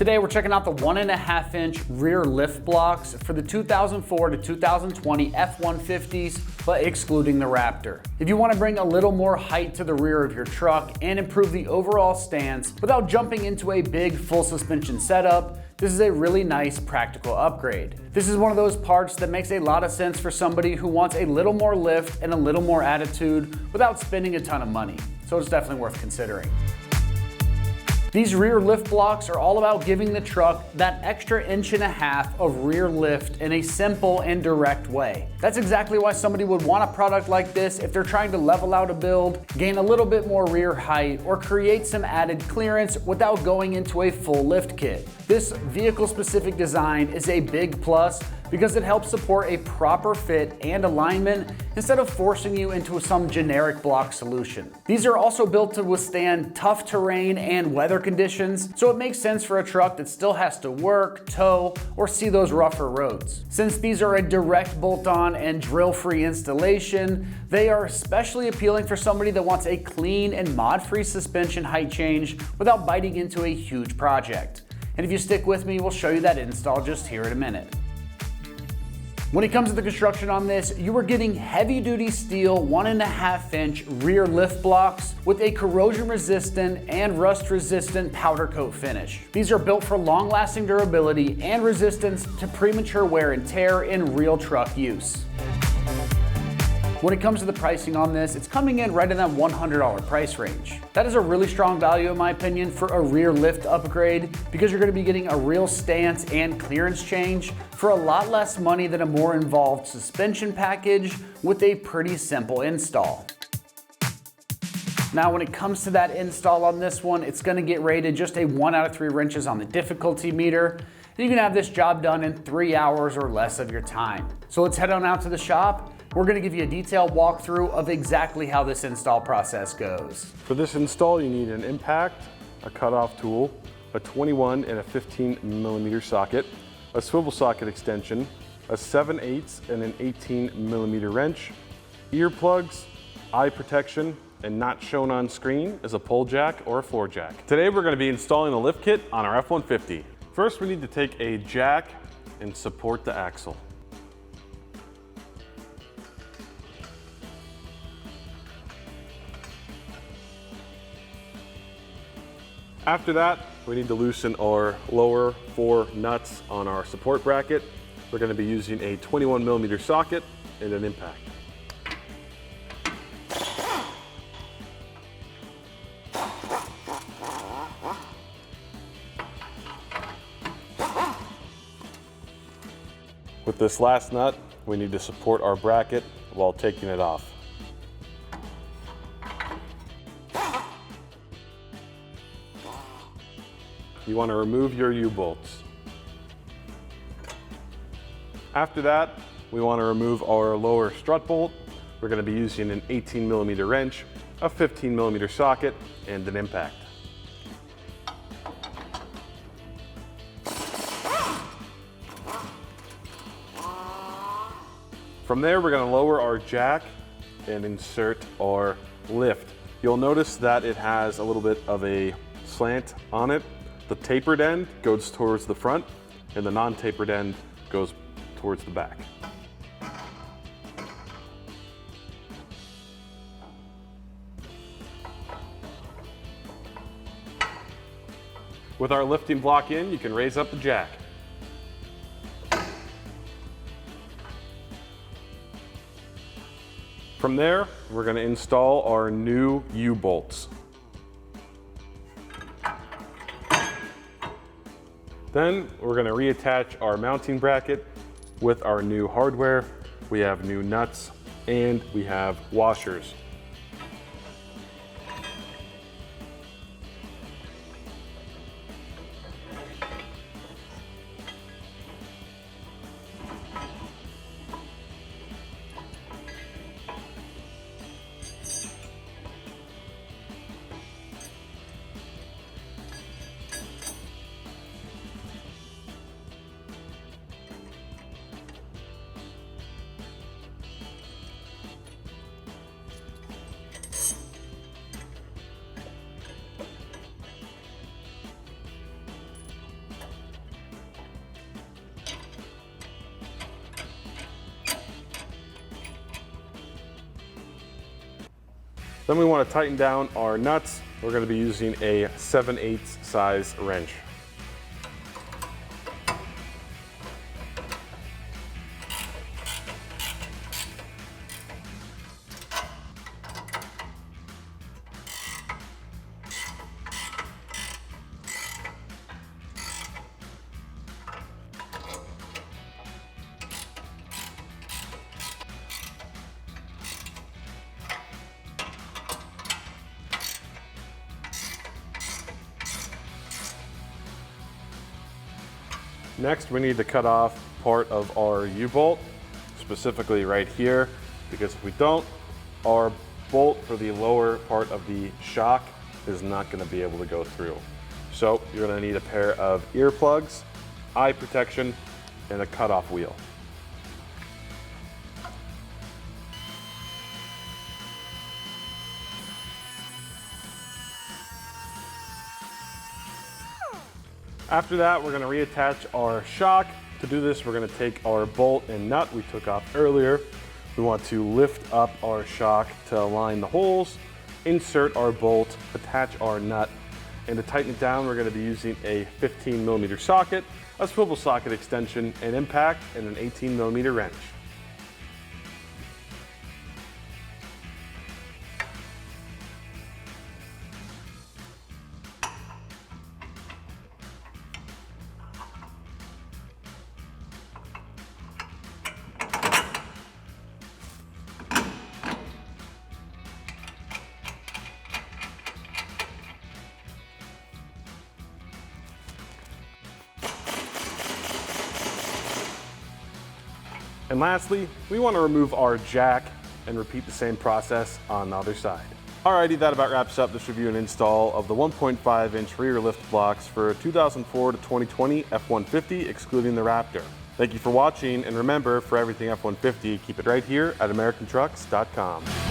Today we're checking out the 1.5-inch rear lift blocks for the 2004 to 2020 F-150s, but excluding the Raptor. If you want to bring a little more height to the rear of your truck and improve the overall stance without jumping into a big full suspension setup, this is a really nice practical upgrade. This is one of those parts that makes a lot of sense for somebody who wants a little more lift and a little more attitude without spending a ton of money. So it's definitely worth considering. These rear lift blocks are all about giving the truck that extra 1.5 inches of rear lift in a simple and direct way. That's exactly why somebody would want a product like this if they're trying to level out a build, gain a little bit more rear height, or create some added clearance without going into a full lift kit. This vehicle-specific design is a big plus because it helps support a proper fit and alignment instead of forcing you into some generic block solution. These are also built to withstand tough terrain and weather conditions, so it makes sense for a truck that still has to work, tow, or see those rougher roads. Since these are a direct bolt-on and drill-free installation, they are especially appealing for somebody that wants a clean and mod-free suspension height change without biting into a huge project. And if you stick with me, we'll show you that install just here in a minute. When it comes to the construction on this, you are getting heavy-duty steel 1.5-inch rear lift blocks with a corrosion-resistant and rust-resistant powder coat finish. These are built for long-lasting durability and resistance to premature wear and tear in real truck use. When it comes to the pricing on this, it's coming in right in that $100 price range. That is a really strong value in my opinion for a rear lift upgrade because you're going to be getting a real stance and clearance change for a lot less money than a more involved suspension package with a pretty simple install. Now when it comes to that install on this one, it's going to get rated just a 1 out of 3 wrenches on the difficulty meter. And you can have this job done in 3 hours or less of your time. So let's head on out to the shop. We're going to give you a detailed walkthrough of exactly how this install process goes. For this install, you need an impact, a cutoff tool, a 21 and a 15 millimeter socket, a swivel socket extension, a 7/8 and an 18 millimeter wrench, earplugs, eye protection, and not shown on screen is a pull jack or a floor jack. Today we're going to be installing a lift kit on our F-150. First we need to take a jack and support the axle. After that, we need to loosen our lower 4 nuts on our support bracket. We're going to be using a 21 millimeter socket and an impact. With this last nut, we need to support our bracket while taking it off. You want to remove your U-bolts. After that, we want to remove our lower strut bolt. We're going to be using an 18 millimeter wrench, a 15 millimeter socket, and an impact. From there, we're going to lower our jack and insert our lift. You'll notice that it has a little bit of a slant on it. The tapered end goes towards the front and the non-tapered end goes towards the back. With our lifting block in, you can raise up the jack. From there, we're going to install our new U-bolts. Then we're going to reattach our mounting bracket with our new hardware. We have new nuts and we have washers. Then we want to tighten down our nuts. We're going to be using a 7/8 size wrench. Next, we need to cut off part of our U-bolt, specifically right here, because if we don't, our bolt for the lower part of the shock is not going to be able to go through. So you're going to need a pair of earplugs, eye protection, and a cutoff wheel. After that, we're going to reattach our shock. To do this, we're going to take our bolt and nut we took off earlier. We want to lift up our shock to align the holes, insert our bolt, attach our nut, and to tighten it down, we're going to be using a 15mm socket, a swivel socket extension, an impact, and an 18mm wrench. And lastly, we want to remove our jack and repeat the same process on the other side. Alrighty, that about wraps up this review and install of the 1.5-inch rear lift blocks for 2004 to 2020 F-150, excluding the Raptor. Thank you for watching, and remember, for everything F-150, keep it right here at AmericanTrucks.com.